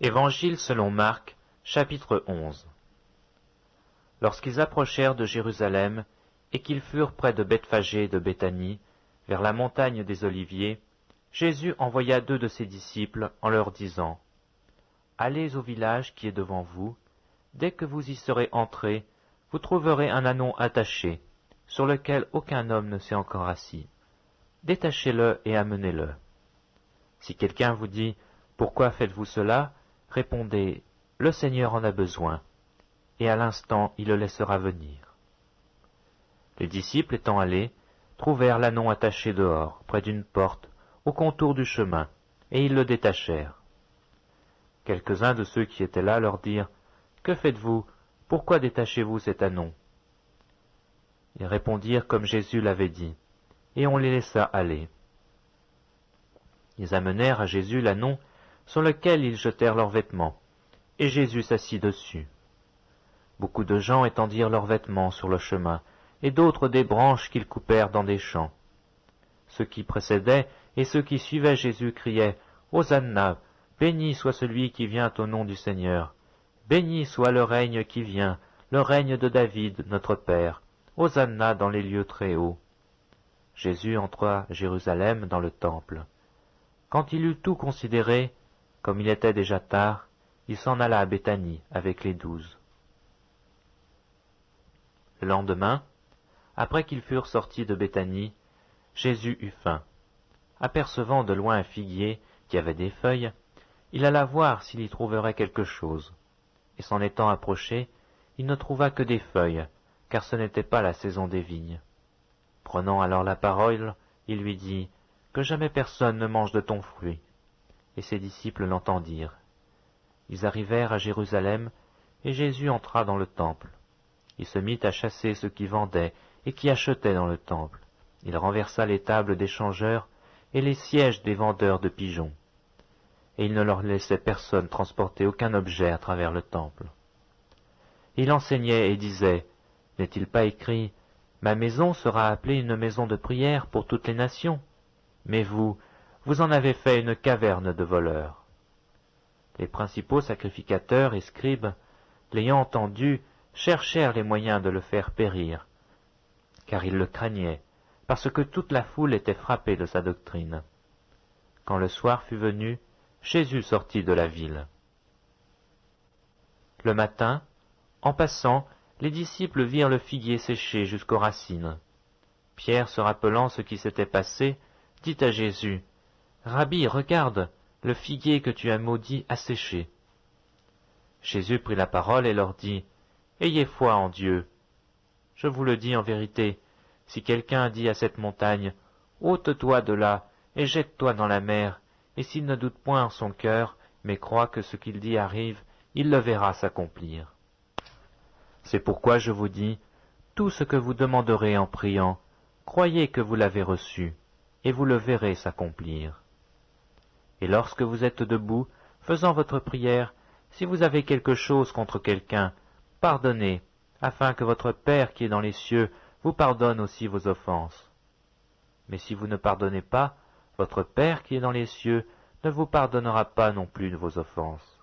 Évangile selon Marc, chapitre 11. Lorsqu'ils approchèrent de Jérusalem, et qu'ils furent près de Bethphagée de Béthanie, vers la montagne des Oliviers, Jésus envoya 2 de ses disciples en leur disant, « Allez au village qui est devant vous, dès que vous y serez entrés, vous trouverez un ânon attaché, sur lequel aucun homme ne s'est encore assis. Détachez-le et amenez-le. Si quelqu'un vous dit, « Pourquoi faites-vous cela ?» répondez, « Le Seigneur en a besoin. » Et à l'instant il le laissera venir. Les disciples étant allés, trouvèrent l'ânon attaché dehors, près d'une porte, au contour du chemin, et ils le détachèrent. Quelques-uns de ceux qui étaient là leur dirent, « Que faites-vous? Pourquoi détachez-vous cet ânon ?» Ils répondirent comme Jésus l'avait dit, et on les laissa aller. Ils amenèrent à Jésus l'ânon, sur lequel ils jetèrent leurs vêtements, et Jésus s'assit dessus. Beaucoup de gens étendirent leurs vêtements sur le chemin, et d'autres des branches qu'ils coupèrent dans des champs. Ceux qui précédaient et ceux qui suivaient Jésus criaient « Hosanna, béni soit celui qui vient au nom du Seigneur. Béni soit le règne qui vient, le règne de David, notre Père. Hosanna dans les lieux très hauts. » Jésus entra à Jérusalem dans le temple. Quand il eut tout considéré, comme il était déjà tard, il s'en alla à Béthanie avec les 12. Le lendemain, après qu'ils furent sortis de Béthanie, Jésus eut faim. Apercevant de loin un figuier qui avait des feuilles, il alla voir s'il y trouverait quelque chose. Et s'en étant approché, il ne trouva que des feuilles, car ce n'était pas la saison des vignes. Prenant alors la parole, il lui dit, « Que jamais personne ne mange de ton fruit. » Et ses disciples l'entendirent. Ils arrivèrent à Jérusalem, et Jésus entra dans le temple. Il se mit à chasser ceux qui vendaient et qui achetaient dans le temple. Il renversa les tables des changeurs et les sièges des vendeurs de pigeons. Et il ne leur laissait personne transporter aucun objet à travers le temple. Il enseignait et disait, « N'est-il pas écrit, « Ma maison sera appelée une maison de prière pour toutes les nations » Mais vous, vous en avez fait une caverne de voleurs. » Les principaux sacrificateurs et scribes, l'ayant entendu, cherchèrent les moyens de le faire périr, car ils le craignaient, parce que toute la foule était frappée de sa doctrine. Quand le soir fut venu, Jésus sortit de la ville. Le matin, en passant, les disciples virent le figuier séché jusqu'aux racines. Pierre, se rappelant ce qui s'était passé, dit à Jésus, « Rabbi, regarde, le figuier que tu as maudit a séché. » Jésus prit la parole et leur dit, « Ayez foi en Dieu. Je vous le dis en vérité, si quelqu'un dit à cette montagne, « Ôte-toi de là et jette-toi dans la mer », et s'il ne doute point en son cœur, mais croit que ce qu'il dit arrive, il le verra s'accomplir. C'est pourquoi je vous dis, tout ce que vous demanderez en priant, croyez que vous l'avez reçu, et vous le verrez s'accomplir. Et lorsque vous êtes debout, faisant votre prière, si vous avez quelque chose contre quelqu'un, pardonnez, afin que votre Père qui est dans les cieux vous pardonne aussi vos offenses. Mais si vous ne pardonnez pas, votre Père qui est dans les cieux ne vous pardonnera pas non plus de vos offenses. »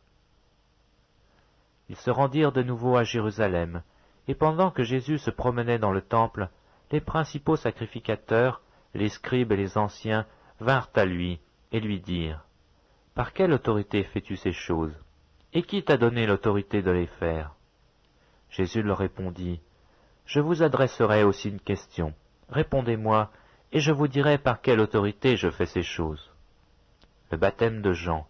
Ils se rendirent de nouveau à Jérusalem, et pendant que Jésus se promenait dans le temple, les principaux sacrificateurs, les scribes et les anciens vinrent à lui et lui dirent, « Par quelle autorité fais-tu ces choses? Et qui t'a donné l'autorité de les faire ?» Jésus leur répondit, « Je vous adresserai aussi une question. Répondez-moi, et je vous dirai par quelle autorité je fais ces choses. Le baptême de Jean,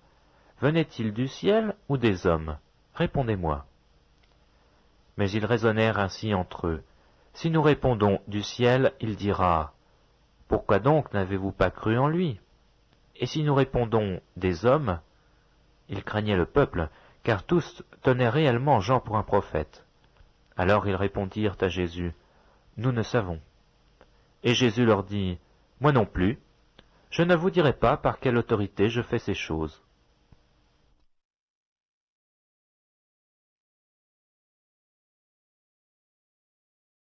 venait-il du ciel ou des hommes? Répondez-moi. » Mais ils raisonnèrent ainsi entre eux. Si nous répondons du ciel, il dira, « Pourquoi donc n'avez-vous pas cru en lui ?» Et si nous répondons des hommes, ils craignaient le peuple, car tous tenaient réellement Jean pour un prophète. Alors ils répondirent à Jésus, « Nous ne savons. » Et Jésus leur dit, « Moi non plus, je ne vous dirai pas par quelle autorité je fais ces choses.